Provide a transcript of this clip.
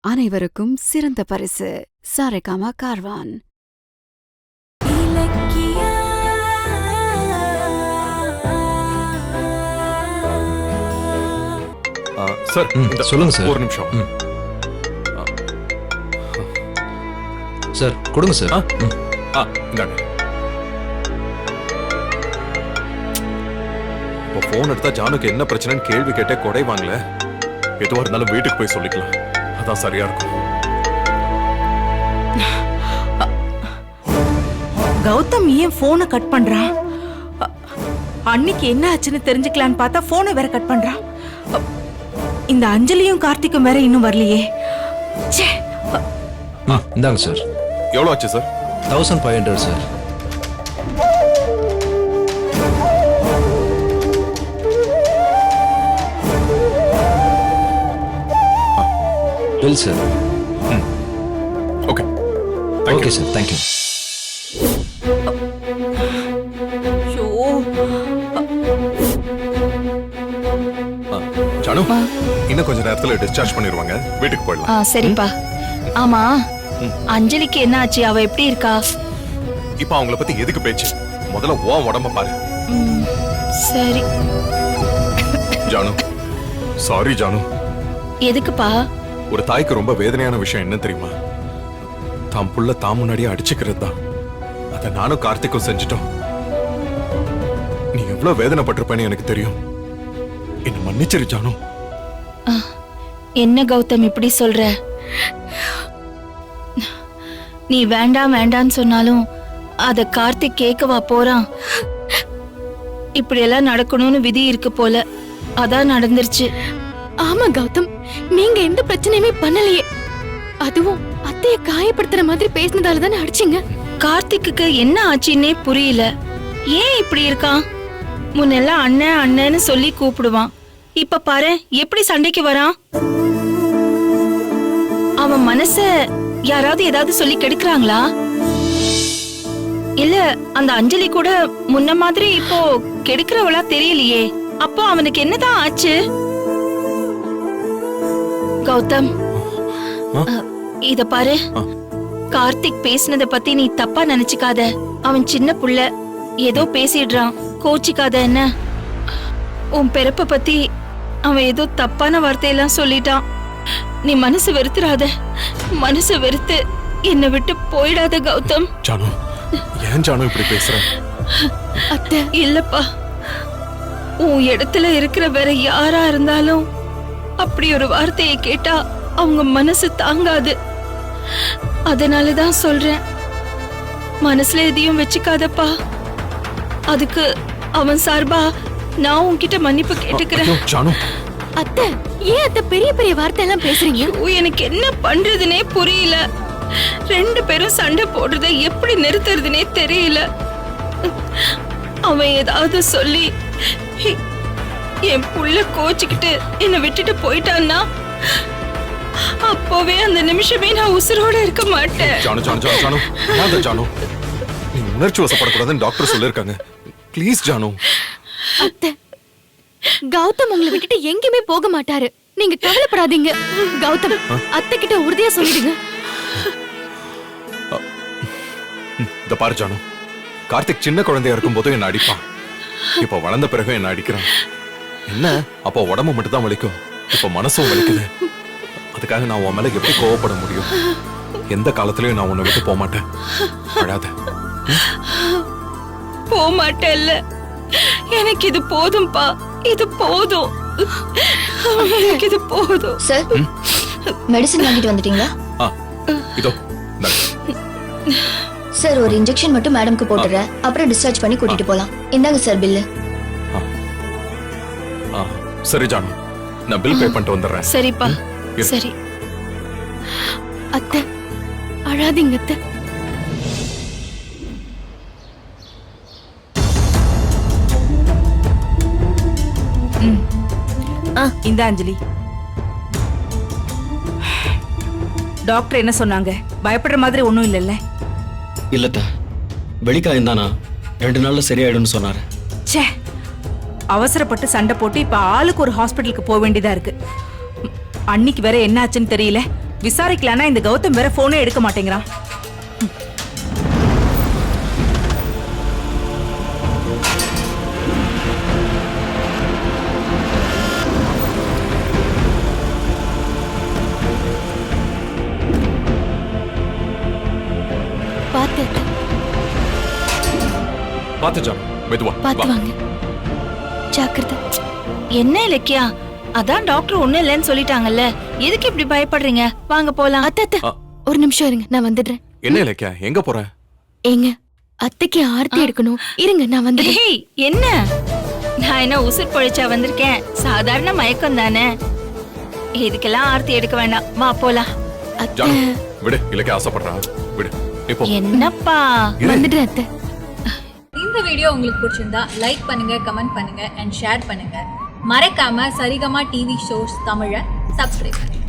அனைவருக்கும் சிறந்த பரிசு சாரேகாமா கார்வான். சார் சொல்லுங்க சார். ஒரு நிமிஷம் சார் கொடுங்க சார். இந்தாங்க. இப்போ போன் எடுத்தா ஜானுக்கு என்ன பிரச்சனைன்னு கேள்வி கேட்டே குறைவாங்களே. எதுவா இருந்தாலும் வீட்டுக்கு போய் சொல்லிக்கலாம், அதான் சரியா இருக்கும். கௌதம் ஏன் போனை கட் பண்றான்? அன்னைக்கு என்ன ஆச்சுன்னு தெரிஞ்சுக்கலான்னு பார்த்தா போனை வேற கட் பண்றான். இந்த அஞ்சலியும் கார்த்திக்கும் வேற இன்னும் வரலையே. இந்தாங்க சார். எவ்வளோ ஆச்சு sir? 1500 sir. Bill sir. Okay okay sir, thank you. Janu, இன்னும் கொஞ்ச நேரத்துல டிஸ்சார்ஜ் பண்ணிடுவாங்க, வீட்டுக்கு போயிடலாம். சரிப்பா. ஆமா, அஞ்சலிக்கு என்ன ஆச்சு? அவ எப்படி இருக்கா? இப்ப அவங்கள பத்தி எதுக்கு பேச்சு? முதல்ல உன் உடம்ப பாரு. சரி. ஜானு, சாரி ஜானு. எதுக்குப்பா? ஒரு தாய்க்கு ரொம்ப வேதனையான விஷயம் என்ன தெரியுமா? தாம் புள்ள தாம் முன்னாடியே அடிச்சுக்கிறது தான். அத நானும் கார்த்திக்கும் செஞ்சுட்டோம். நீ எவ்வளவு வேதனைப்பட்டிருப்பேன்னு எனக்கு தெரியும். என்ன மன்னிச்சிரு ஜானு. என்ன கௌதம் இப்படி சொல்ற? நீ வேண்டாம் வேண்டான்னு சொன்னாலும் அத கார்த்திக் கேட்கவா போறான்? இப்படி எல்லாம் நடக்கணும்னு விதி இருக்கு போல, அதான் நடந்துருச்சு. ஆமா கௌதம், நீங்க எந்த பிரச்சனையுமே பண்ணலையே. அதுவும் அத்தைய காயப்படுத்துற மாதிரி பேசினதால தானே அடிச்சீங்க. கார்த்திக்கு என்ன ஆச்சுன்னே புரியல. ஏன் இப்படி இருக்கான்? முன்னெல்லாம் அண்ணன் அண்ணன்னு சொல்லி கூப்பிடுவான். இப்ப பாரு எப்படி சண்டைக்கு வரான். அவன் மனச யாராவது ஏதாவது சொல்லி கெடுக்கிறாங்களா? இல்ல அந்த அஞ்சலி கூட முன்ன மாதிரி இப்போ கெடுக்கிறவளா தெரியலையே. அப்போ அவனுக்கு என்னதான் ஆச்சு? கௌதம், இத பாரு, கார்த்திக் பேசினத பத்தி நீ தப்பா நினைச்சுக்காத. அவன் சின்ன புள்ள, ஏதோ பேசிடுறான், கோச்சிக்காத. என்ன, உன் பிறப்ப பத்தி அவன் ஏதோ தப்பான வார்த்தையெல்லாம் சொல்லிட்டான். நீ மனசு வெறுத்துறாத. மனசு வெறுத்து என்னை விட்டு போயிடாத கௌதம். ஜானு, ஏன் ஜானு இப்படி பேசுற? அத்தை, இல்லப்பா, உன் இடத்துல இருக்கிற வேற யாரா இருந்தாலும் அப்படி ஒரு வார்த்தையை கேட்டா அவங்க மனசு தாங்காது. அதனாலதான் சொல்றேன், மனசுல எதையும் வச்சுக்காதப்பா. அதுக்கு அவன் சார்பா நான் உன்கிட்ட மன்னிப்பு கேட்டுக்கிறேன். ஜானு, அத்தை, ஏன் அத்தை பெரிய பெரிய வார்த்தை எல்லாம் பேசுறீங்க? எனக்கு என்ன பண்றதுனே புரியல. ரெண்டு பேரும் சண்டை போடுறத எப்படி நிறுத்துறதுனே தெரியல. அவன் ஏதாவது சொல்லி என் புள்ள கோச்சிக்கிட்டு என்னை விட்டுட்டு போயிட்டான்னா அப்பவே அந்த நிமிஷமே நான் உசுரோட இருக்க மாட்டேன். ஜானு ஜானு ஜானு ஜானு, அதான் ஜானு, நீ உணர்ச்சி வசப்படக்கூடாதுன்னு டாக்டர் சொல்லிருக்காங்க. ப்ளீஸ் ஜானு. அத்தை, கௌதம் உங்களை விட்டுட்டு எங்கேயுமே போக மாட்டாரு, நீங்க கவலைப்படாதீங்க. கௌதம், அத்தை கிட்ட உறுதியா சொல்லிடுங்க. இந்த பாரு ஜானு, கார்த்திக் சின்ன குழந்தையா இருக்கும் போதும் என்ன அடிப்பான். இப்ப வளர்ந்த பிறகு என்ன அடிக்கிறான். என்ன, அப்போ உடம்பு மட்டும் தான் வலிக்கும், இப்ப மனசும் வலிக்குது. அதுக்காக நான் உன் மேல எப்படி கோவப்பட முடியும்? எந்த காலத்திலயும் நான் உன்னை விட்டு போக மாட்டேன். அழாத. போக மாட்டேன்ல, எனக்கு இது போதும்பா, இது போதும், எனக்கு இது போதும். சார், மெடிசன் வாங்கிட்டு வந்துட்டீங்களா? இதோ சார், ஒரு இன்ஜெக்ஷன் மட்டும் மேடம்க்கு போட்டுறேன், அப்புறம் டிஸ்சார்ஜ் பண்ணி கூட்டிட்டு போலாம். இந்தாங்க சார் பில்லு. சரி ஜானு, நான் பில் பே பண்ணிட்டு வந்துடுறேன். சரிப்பா, சரி. அத்தை, அழாதீங்க அத்தை. இந்த அஞ்சலி, டாக்டர் என்ன சொன்னாங்க? பயப்படுற மாதிரி ஒண்ணும் இல்லல்ல? இல்லத்த, வெளிக்காயம் தானா, 2 நாள்ல சரியாயிடும்னு சொன்னாரு. ச்சே, அவசரப்பட்டு சண்டை போட்டு இப்ப ஆளுக்கு ஒரு ஹாஸ்பிட்டலுக்கு போக வேண்டியதா இருக்கு. அன்னைக்கு வேற என்ன ஆச்சுன்னு தெரியல, விசாரிக்கலான்னா இந்த கௌதம் வேற போனே எடுக்க மாட்டேங்கிறான். பாத்து பாத்து ஜானு மெதுவா பாத்து வா. வாங்க. ஜாக்கிரதை. என்ன இலக்கியா, அதான் டாக்டர் ஒண்ணும் இல்லைன்னு சொல்லிட்டாங்கல்ல, எதுக்கு இப்படி பயப்படுறீங்க? வாங்க போலாம். அத்தை ஆ. ஒரு நிமிஷம் இருங்க, நான் வந்துடுறேன். என்ன இலக்கியா, எங்க போற? ஏங்க, அத்தைக்கு ஆர்த்தி எடுக்கணும். இருங்க, நான் வந்துடுறேன். ஏய், என்ன நான் என்ன உசுர் பொழிச்சா வந்திருக்கேன்? சாதாரண மயக்கம் தானே, இதுக்கெல்லாம் ஆர்த்தி எடுக்க வேண்டாம். வா போலாம். அத்தை ஜானு விடு, இலக்கியா ஆசைப்படுறா, விடு இப்போ. என்னப்பா? வந்துடுறேன் அத்தை. இந்த வீடியோ உங்களுக்கு பிடிச்சிருந்தா லைக் பண்ணுங்க, கமெண்ட் பண்ணுங்க அண்ட் ஷேர் பண்ணுங்க. மறக்காம சரிகமா டிவி ஷோஸ் தமிழை சப்ஸ்கிரைப் பண்ணுங்க.